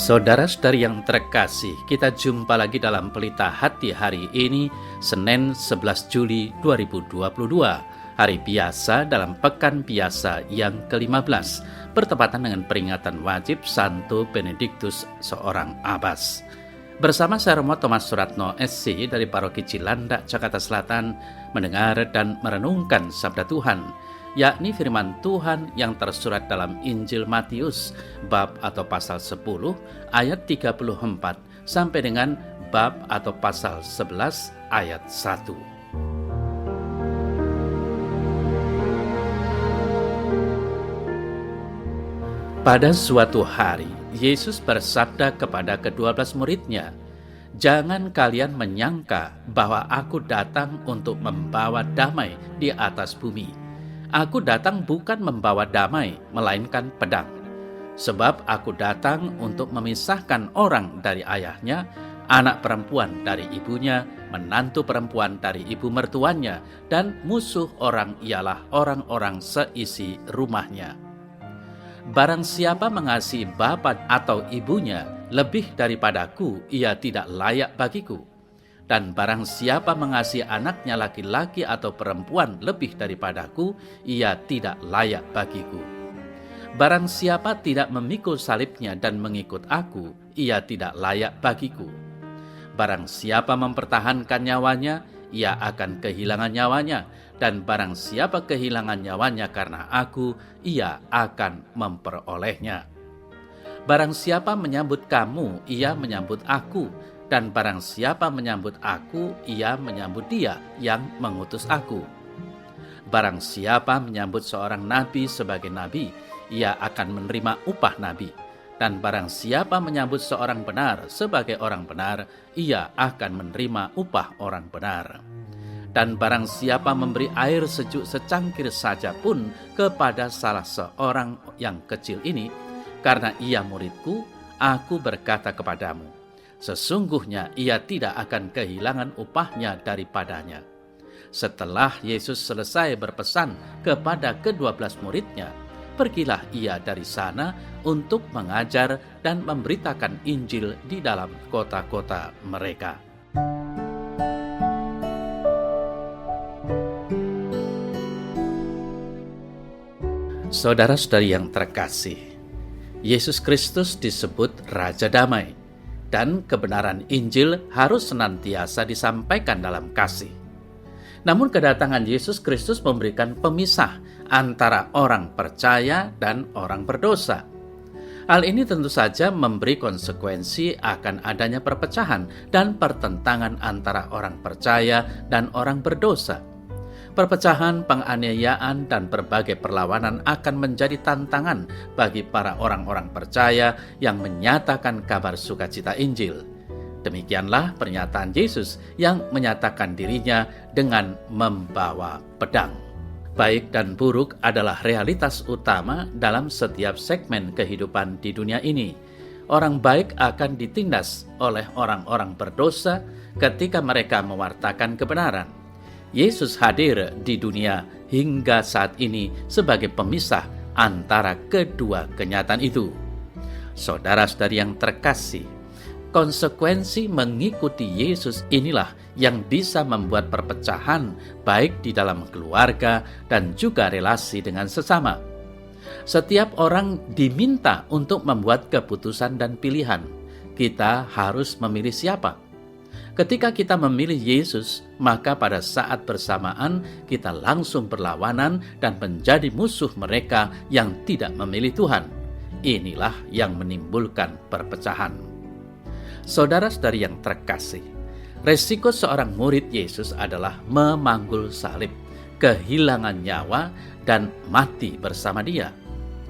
Saudara-saudari yang terkasih, kita jumpa lagi dalam Pelita Hati hari ini, Senin 11 Juli 2022, hari biasa dalam Pekan Biasa yang ke-15, bertepatan dengan peringatan wajib Santo Benediktus seorang Abbas. Bersama saya Romo Thomas Suratno SC dari Paroki Cilandak, Jakarta Selatan, mendengar dan merenungkan Sabda Tuhan, yakni firman Tuhan yang tersurat dalam Injil Matius bab atau pasal 10 ayat 34 sampai dengan bab atau pasal 11 ayat 1. Pada suatu hari, Yesus bersabda kepada ke-12 muridnya, "Jangan kalian menyangka bahwa aku datang untuk membawa damai di atas bumi. Aku datang bukan membawa damai, melainkan pedang. Sebab aku datang untuk memisahkan orang dari ayahnya, anak perempuan dari ibunya, menantu perempuan dari ibu mertuanya, dan musuh orang ialah orang-orang seisi rumahnya. Barang siapa mengasihi bapa atau ibunya lebih daripadaku, ia tidak layak bagiku. Dan barang siapa mengasihi anaknya laki-laki atau perempuan lebih daripadaku, ia tidak layak bagiku. Barang siapa tidak memikul salibnya dan mengikut aku, ia tidak layak bagiku. Barang siapa mempertahankan nyawanya, ia akan kehilangan nyawanya. Dan barang siapa kehilangan nyawanya karena aku, ia akan memperolehnya. Barang siapa menyambut kamu, ia menyambut aku. Dan barang siapa menyambut aku, ia menyambut dia yang mengutus aku. Barang siapa menyambut seorang nabi sebagai nabi, ia akan menerima upah nabi. Dan barang siapa menyambut seorang benar sebagai orang benar, ia akan menerima upah orang benar. Dan barang siapa memberi air sejuk secangkir saja pun kepada salah seorang yang kecil ini, karena ia muridku, aku berkata kepadamu, sesungguhnya ia tidak akan kehilangan upahnya daripadanya." Setelah Yesus selesai berpesan kepada ke-12 muridnya, pergilah ia dari sana untuk mengajar dan memberitakan Injil di dalam kota-kota mereka. Saudara-saudari yang terkasih, Yesus Kristus disebut Raja Damai. Dan kebenaran Injil harus senantiasa disampaikan dalam kasih. Namun kedatangan Yesus Kristus memberikan pemisah antara orang percaya dan orang berdosa. Hal ini tentu saja memberi konsekuensi akan adanya perpecahan dan pertentangan antara orang percaya dan orang berdosa. Perpecahan, penganiayaan, dan berbagai perlawanan akan menjadi tantangan bagi para orang-orang percaya yang menyatakan kabar sukacita Injil. Demikianlah pernyataan Yesus yang menyatakan dirinya dengan membawa pedang. Baik dan buruk adalah realitas utama dalam setiap segmen kehidupan di dunia ini. Orang baik akan ditindas oleh orang-orang berdosa ketika mereka mewartakan kebenaran. Yesus hadir di dunia hingga saat ini sebagai pemisah antara kedua kenyataan itu. Saudara-saudari yang terkasih, konsekuensi mengikuti Yesus inilah yang bisa membuat perpecahan baik di dalam keluarga dan juga relasi dengan sesama. Setiap orang diminta untuk membuat keputusan dan pilihan. Kita harus memilih siapa. Ketika kita memilih Yesus, maka pada saat bersamaan kita langsung berlawanan dan menjadi musuh mereka yang tidak memilih Tuhan. Inilah yang menimbulkan perpecahan. Saudara-saudari yang terkasih, resiko seorang murid Yesus adalah memanggul salib, kehilangan nyawa, dan mati bersama Dia.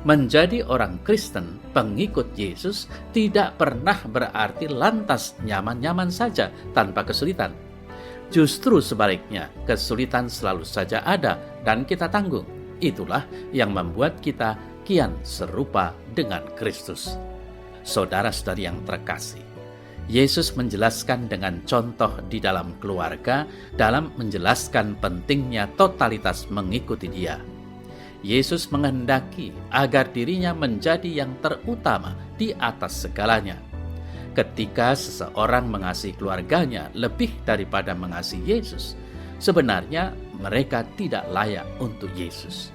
Menjadi orang Kristen, pengikut Yesus, tidak pernah berarti lantas nyaman-nyaman saja tanpa kesulitan. Justru sebaliknya, kesulitan selalu saja ada dan kita tanggung. Itulah yang membuat kita kian serupa dengan Kristus. Saudara-saudari yang terkasih, Yesus menjelaskan dengan contoh di dalam keluarga dalam menjelaskan pentingnya totalitas mengikuti Dia. Yesus menghendaki agar dirinya menjadi yang terutama di atas segalanya. Ketika seseorang mengasihi keluarganya lebih daripada mengasihi Yesus, sebenarnya mereka tidak layak untuk Yesus.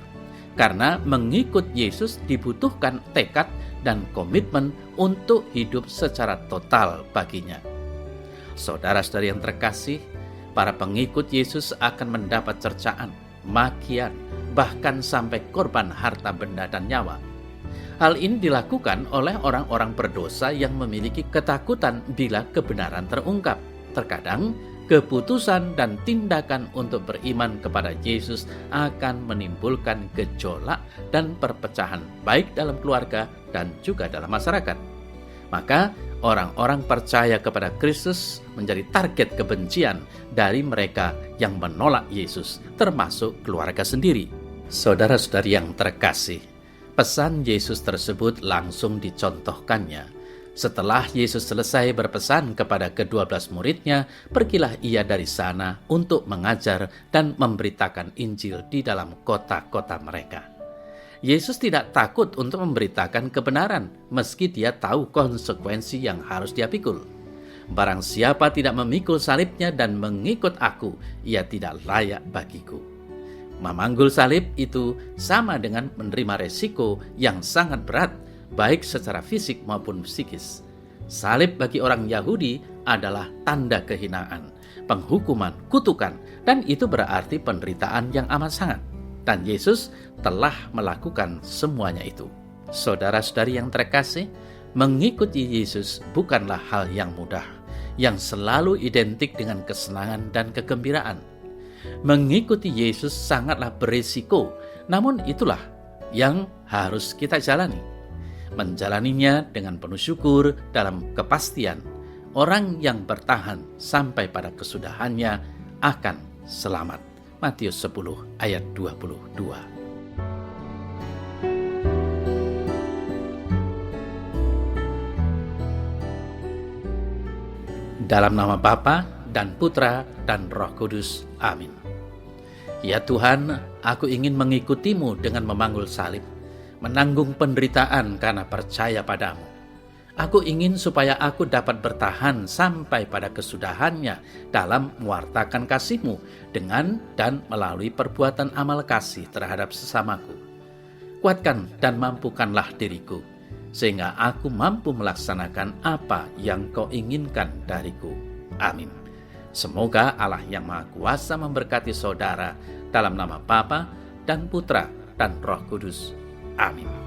Karena mengikut Yesus dibutuhkan tekad dan komitmen untuk hidup secara total baginya. Saudara-saudari yang terkasih, para pengikut Yesus akan mendapat cercaan, makian, bahkan sampai korban harta benda dan nyawa. Hal ini dilakukan oleh orang-orang berdosa yang memiliki ketakutan bila kebenaran terungkap. Terkadang, keputusan dan tindakan untuk beriman kepada Yesus akan menimbulkan gejolak dan perpecahan baik dalam keluarga dan juga dalam masyarakat. Maka, orang-orang percaya kepada Kristus menjadi target kebencian dari mereka yang menolak Yesus, termasuk keluarga sendiri. Saudara-saudari yang terkasih, pesan Yesus tersebut langsung dicontohkannya. Setelah Yesus selesai berpesan kepada ke-12 muridnya, pergilah ia dari sana untuk mengajar dan memberitakan Injil di dalam kota-kota mereka. Yesus tidak takut untuk memberitakan kebenaran, meski dia tahu konsekuensi yang harus dia pikul. Barang siapa tidak memikul salibnya dan mengikut aku, ia tidak layak bagiku. Memanggul salib itu sama dengan menerima resiko yang sangat berat, baik secara fisik maupun psikis. Salib bagi orang Yahudi adalah tanda kehinaan, penghukuman, kutukan, dan itu berarti penderitaan yang amat sangat. Dan Yesus telah melakukan semuanya itu. Saudara-saudari yang terkasih, mengikuti Yesus bukanlah hal yang mudah, yang selalu identik dengan kesenangan dan kegembiraan. Mengikuti Yesus sangatlah berisiko, namun itulah yang harus kita jalani. Menjalaninya dengan penuh syukur dalam kepastian, orang yang bertahan sampai pada kesudahannya akan selamat. Matius 10 ayat 22. Dalam nama Bapa dan Putra dan Roh Kudus. Amin. Ya Tuhan, aku ingin mengikutimu dengan memanggul salib, menanggung penderitaan karena percaya padamu. Aku ingin supaya aku dapat bertahan sampai pada kesudahannya dalam mewartakan kasih-Mu dengan dan melalui perbuatan amal kasih terhadap sesamaku. Kuatkan dan mampukanlah diriku, sehingga aku mampu melaksanakan apa yang Kau inginkan dariku. Amin. Semoga Allah yang Maha Kuasa memberkati saudara dalam nama Bapa dan Putra dan Roh Kudus. Amin.